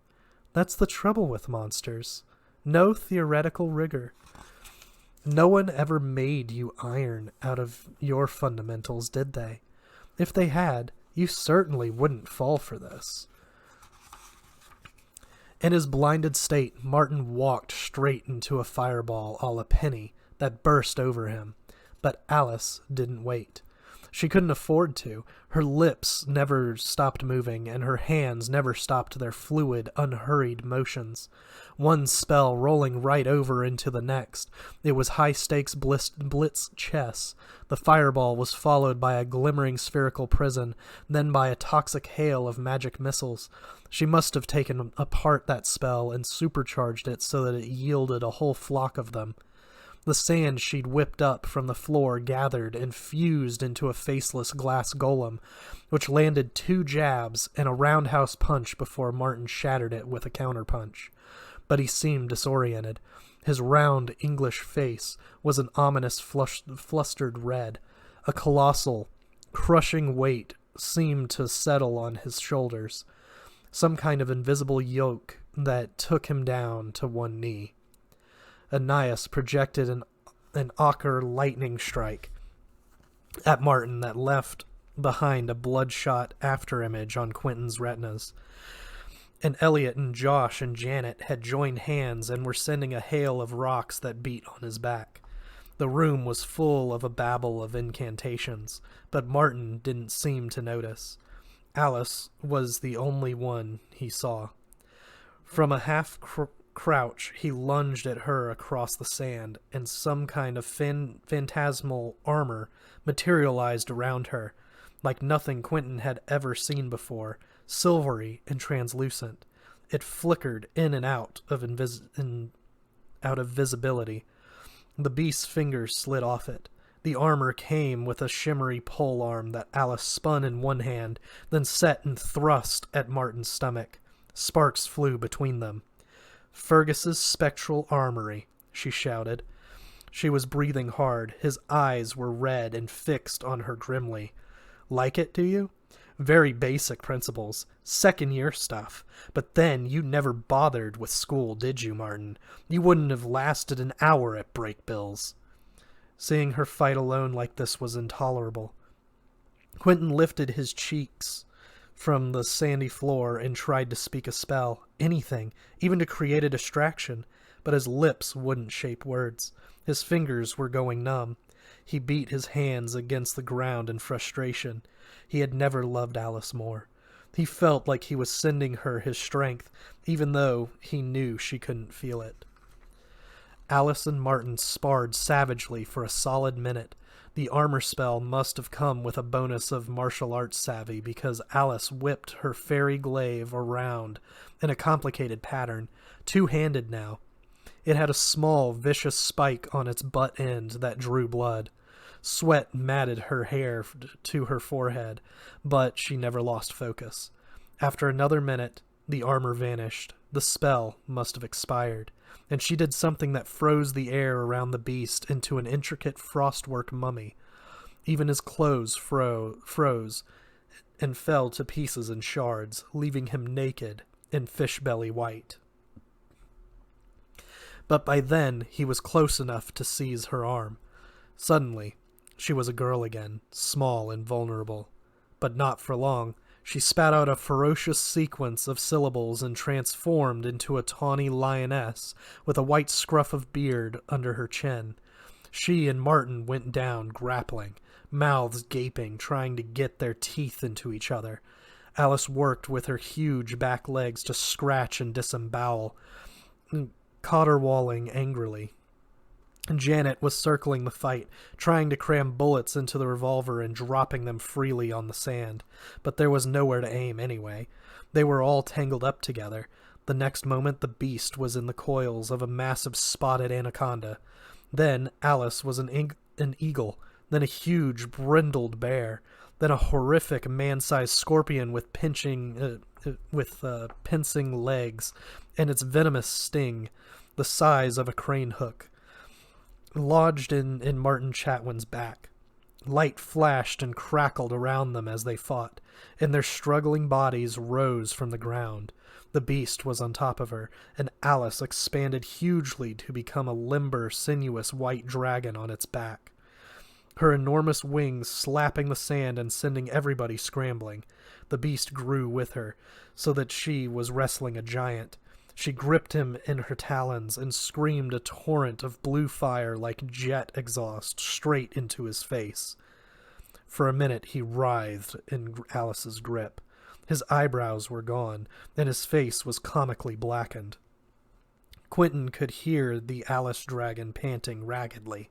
"That's the trouble with monsters. No theoretical rigor. No one ever made you iron out of your fundamentals, did they? If they had, you certainly wouldn't fall for this." In his blinded state, Martin walked straight into a fireball a la Penny that burst over him. But Alice didn't wait. She couldn't afford to. Her lips never stopped moving, and her hands never stopped their fluid, unhurried motions. One spell rolling right over into the next. It was high-stakes blitz chess. The fireball was followed by a glimmering spherical prison, then by a toxic hail of magic missiles. She must have taken apart that spell and supercharged it so that it yielded a whole flock of them. The sand she'd whipped up from the floor gathered and fused into a faceless glass golem, which landed 2 jabs and a roundhouse punch before Martin shattered it with a counterpunch. But he seemed disoriented. His round English face was an ominous flustered red. A colossal, crushing weight seemed to settle on his shoulders, some kind of invisible yoke that took him down to one knee. Ananias projected an ochre lightning strike at Martin that left behind a bloodshot afterimage on Quentin's retinas. And Elliot and Josh and Janet had joined hands and were sending a hail of rocks that beat on his back. The room was full of a babble of incantations, but Martin didn't seem to notice. Alice was the only one he saw. From a half-crouch, he lunged at her across the sand, and some kind of phantasmal armor materialized around her, like nothing Quentin had ever seen before, silvery and translucent. It flickered in and out of visibility. The beast's fingers slid off it. The armor came with a shimmery polearm that Alice spun in one hand, then set and thrust at Martin's stomach. Sparks flew between them. "Fergus's spectral armory," she shouted. She was breathing hard. His eyes were red and fixed on her grimly. "Like it, do you? Very basic principles. Second-year stuff. But then you never bothered with school, did you, Martin? You wouldn't have lasted an hour at Brakebills." Seeing her fight alone like this was intolerable. Quentin lifted his cheeks from the sandy floor and tried to speak a spell, anything, even to create a distraction, but his lips wouldn't shape words. His fingers were going numb. He beat his hands against the ground in frustration. He had never loved Alice more. He felt like he was sending her his strength, even though he knew she couldn't feel it. Alice and Martin sparred savagely for a solid minute. The armor spell must have come with a bonus of martial arts savvy, because Alice whipped her fairy glaive around in a complicated pattern, two-handed now. It had a small, vicious spike on its butt end that drew blood. Sweat matted her hair to her forehead, but she never lost focus. After another minute, the armor vanished. The spell must have expired, and she did something that froze the air around the beast into an intricate frostwork mummy. Even his clothes froze and fell to pieces and shards, leaving him naked and fish-belly white. But by then, he was close enough to seize her arm. Suddenly, she was a girl again, small and vulnerable. But not for long. She spat out a ferocious sequence of syllables and transformed into a tawny lioness with a white scruff of beard under her chin. She and Martin went down, grappling, mouths gaping, trying to get their teeth into each other. Alice worked with her huge back legs to scratch and disembowel, caterwauling angrily. Janet was circling the fight, trying to cram bullets into the revolver and dropping them freely on the sand. But there was nowhere to aim anyway. They were all tangled up together. The next moment the beast was in the coils of a massive spotted anaconda. Then Alice was an eagle, then a huge brindled bear, then a horrific man-sized scorpion with pincing legs, and its venomous sting, the size of a crane hook, lodged in Martin Chatwin's back. Light flashed and crackled around them as they fought, and their struggling bodies rose from the ground. The beast was on top of her, and Alice expanded hugely to become a limber, sinuous white dragon on its back, her enormous wings slapping the sand and sending everybody scrambling. The beast grew with her, so that she was wrestling a giant. She gripped him in her talons and screamed a torrent of blue fire like jet exhaust straight into his face. For a minute he writhed in Alice's grip. His eyebrows were gone, and his face was comically blackened. Quentin could hear the Alice dragon panting raggedly.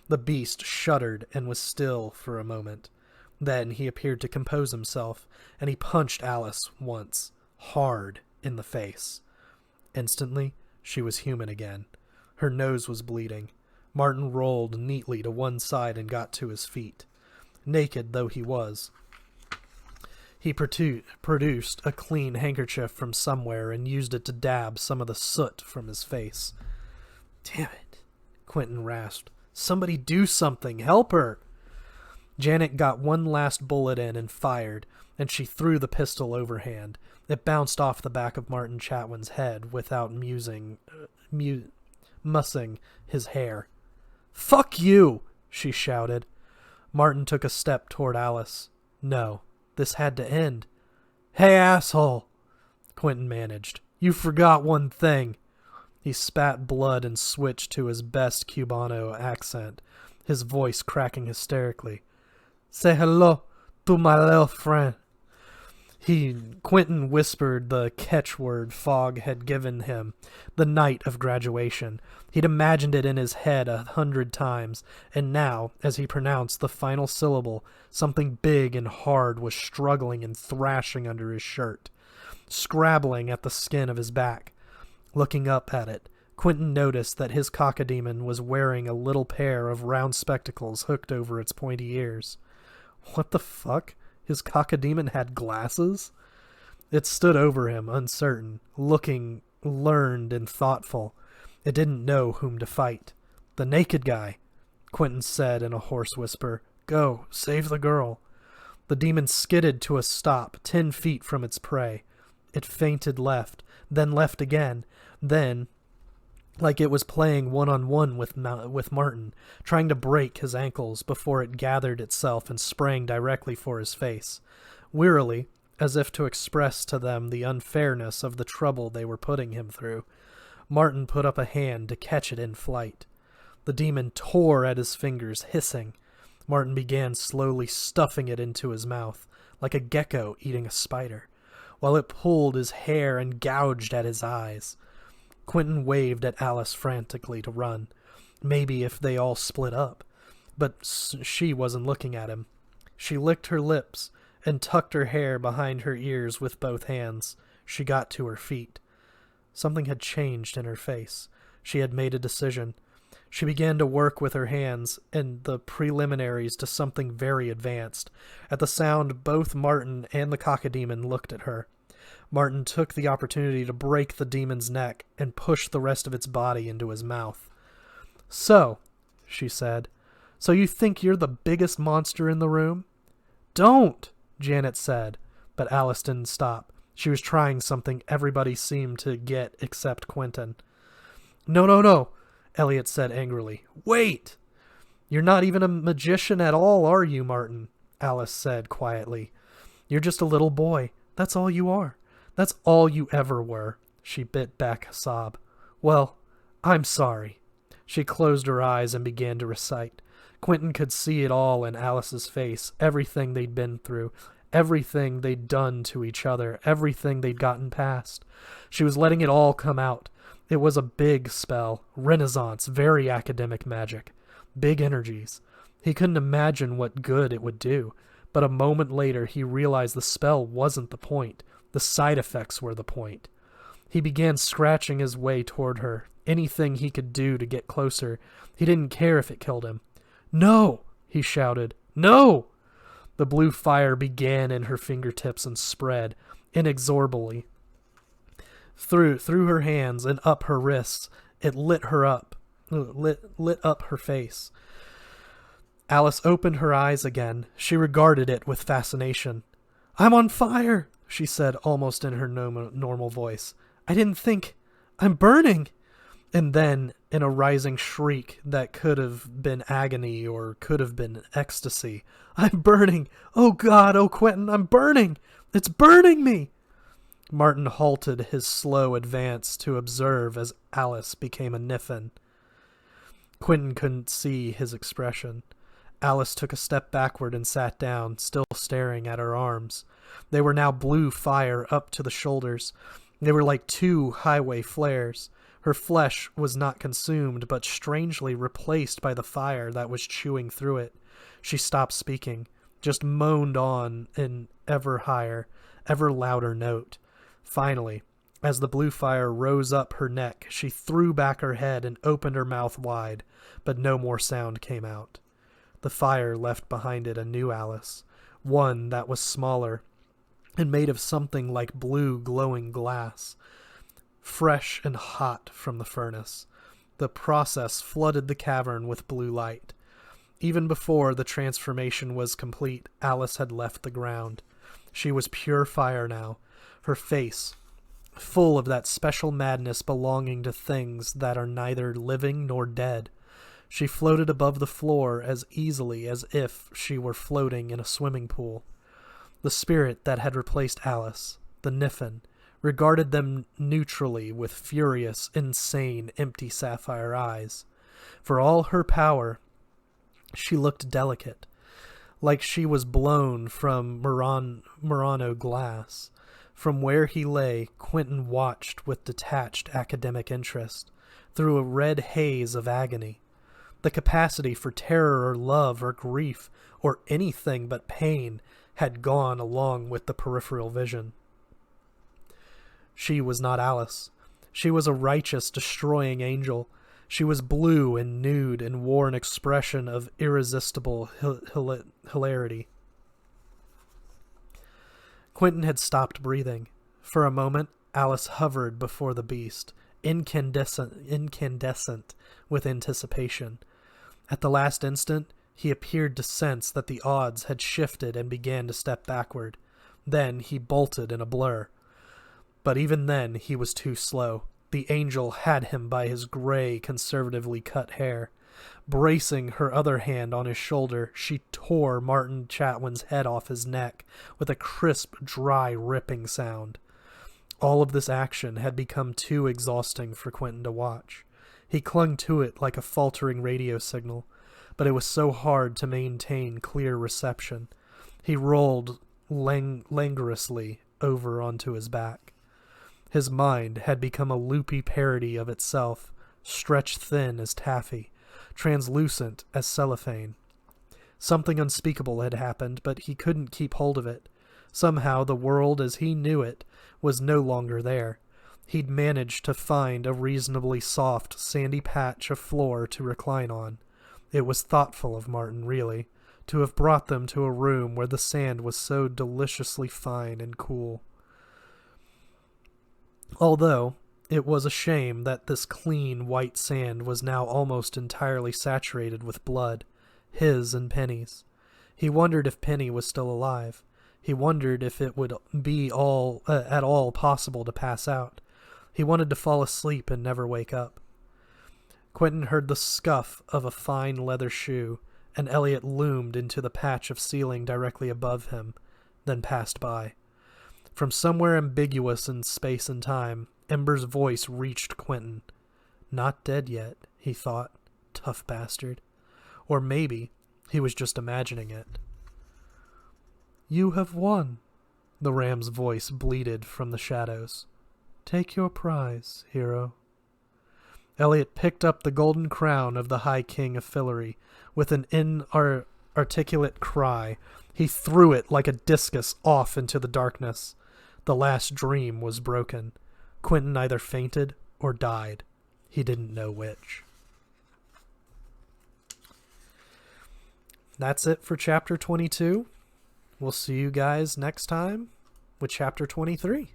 The beast shuddered and was still for a moment. Then he appeared to compose himself, and he punched Alice once, hard, in the face. Instantly, she was human again. Her nose was bleeding. Martin rolled neatly to one side and got to his feet. Naked though he was, he produced a clean handkerchief from somewhere and used it to dab some of the soot from his face. "Damn it," Quentin rasped. "Somebody do something! Help her!" Janet got one last bullet in and fired, and she threw the pistol overhand. It bounced off the back of Martin Chatwin's head without mussing his hair. "Fuck you!" she shouted. Martin took a step toward Alice. No, this had to end. "Hey, asshole!" Quentin managed. "You forgot one thing." He spat blood and switched to his best Cubano accent, his voice cracking hysterically. "Say hello to my little friend." Quentin whispered the catchword Fogg had given him the night of graduation. He'd imagined it in his head 100 times, and now, as he pronounced the final syllable, something big and hard was struggling and thrashing under his shirt, scrabbling at the skin of his back. Looking up at it, Quentin noticed that his cacodemon was wearing a little pair of round spectacles hooked over its pointy ears. What the fuck? His cacodemon had glasses? It stood over him, uncertain, looking learned and thoughtful. It didn't know whom to fight. "The naked guy," Quentin said in a hoarse whisper. "Go, save the girl." The demon skidded to a stop 10 feet from its prey. It feinted left, then left again, then, like it was playing one-on-one with Martin, trying to break his ankles before it gathered itself and sprang directly for his face. Wearily, as if to express to them the unfairness of the trouble they were putting him through, Martin put up a hand to catch it in flight. The demon tore at his fingers, hissing. Martin began slowly stuffing it into his mouth, like a gecko eating a spider, while it pulled his hair and gouged at his eyes. Quentin waved at Alice frantically to run, maybe if they all split up, but she wasn't looking at him. She licked her lips and tucked her hair behind her ears with both hands. She got to her feet. Something had changed in her face. She had made a decision. She began to work with her hands and the preliminaries to something very advanced. At the sound, both Martin and the cacodemon looked at her. Martin took the opportunity to break the demon's neck and push the rest of its body into his mouth. "So," she said, "so you think you're the biggest monster in the room?" "Don't," Janet said, but Alice didn't stop. She was trying something everybody seemed to get except Quentin. "No, no, no," Elliot said angrily. "Wait!" "You're not even a magician at all, are you, Martin?" Alice said quietly. "You're just a little boy. That's all you are. That's all you ever were." She bit back a sob. "Well, I'm sorry." She closed her eyes and began to recite. Quentin could see it all in Alice's face, everything they'd been through, everything they'd done to each other, everything they'd gotten past. She was letting it all come out. It was a big spell, Renaissance, very academic magic, big energies. He couldn't imagine what good it would do, but a moment later he realized the spell wasn't the point. The side effects were the point. He began scratching his way toward her, anything he could do to get closer. He didn't care if it killed him. "No!" he shouted. "No!" The blue fire began in her fingertips and spread, inexorably. Through her hands and up her wrists, it lit up her face. Alice opened her eyes again. She regarded it with fascination. "I'm on fire!" she said almost in her normal voice. "I didn't think... I'm burning!" And then, in a rising shriek that could have been agony or could have been ecstasy, "I'm burning! Oh God, oh Quentin, I'm burning! It's burning me!" Martin halted his slow advance to observe as Alice became a Niffin. Quentin couldn't see his expression. Alice took a step backward and sat down, still staring at her arms. They were now blue fire up to the shoulders. They were like two highway flares. Her flesh was not consumed, but strangely replaced by the fire that was chewing through it. She stopped speaking, just moaned on in ever higher, ever louder note. Finally, as the blue fire rose up her neck, she threw back her head and opened her mouth wide, but no more sound came out. The fire left behind it a new Alice, one that was smaller and made of something like blue glowing glass, fresh and hot from the furnace. The process flooded the cavern with blue light. Even before the transformation was complete, Alice had left the ground. She was pure fire now, her face full of that special madness belonging to things that are neither living nor dead. She floated above the floor as easily as if she were floating in a swimming pool. The spirit that had replaced Alice, the Niffin, regarded them neutrally with furious, insane, empty sapphire eyes. For all her power, she looked delicate, like she was blown from Murano glass. From where he lay, Quentin watched with detached academic interest, through a red haze of agony. The capacity for terror or love or grief or anything but pain had gone along with the peripheral vision. She was not Alice. She was a righteous, destroying angel. She was blue and nude and wore an expression of irresistible hilarity. Quentin had stopped breathing. For a moment, Alice hovered before the beast, incandescent with anticipation. At the last instant, he appeared to sense that the odds had shifted and began to step backward. Then he bolted in a blur. But even then, he was too slow. The angel had him by his gray, conservatively cut hair. Bracing her other hand on his shoulder, she tore Martin Chatwin's head off his neck with a crisp, dry, ripping sound. All of this action had become too exhausting for Quentin to watch. He clung to it like a faltering radio signal, but it was so hard to maintain clear reception. He rolled languorously over onto his back. His mind had become a loopy parody of itself, stretched thin as taffy, translucent as cellophane. Something unspeakable had happened, but he couldn't keep hold of it. Somehow the world as he knew it was no longer there. He'd managed to find a reasonably soft, sandy patch of floor to recline on. It was thoughtful of Martin, really, to have brought them to a room where the sand was so deliciously fine and cool. Although it was a shame that this clean, white sand was now almost entirely saturated with blood, his and Penny's. He wondered if Penny was still alive. He wondered if it would be at all possible to pass out. He wanted to fall asleep and never wake up. Quentin heard the scuff of a fine leather shoe, and Elliot loomed into the patch of ceiling directly above him, then passed by. From somewhere ambiguous in space and time, Ember's voice reached Quentin. Not dead yet, he thought. Tough bastard. Or maybe he was just imagining it. You have won, the ram's voice bleated from the shadows. Take your prize, hero. Elliot picked up the golden crown of the High King of Fillory. With an inarticulate cry, he threw it like a discus off into the darkness. The last dream was broken. Quentin either fainted or died. He didn't know which. That's it for Chapter 22. We'll see you guys next time with Chapter 23.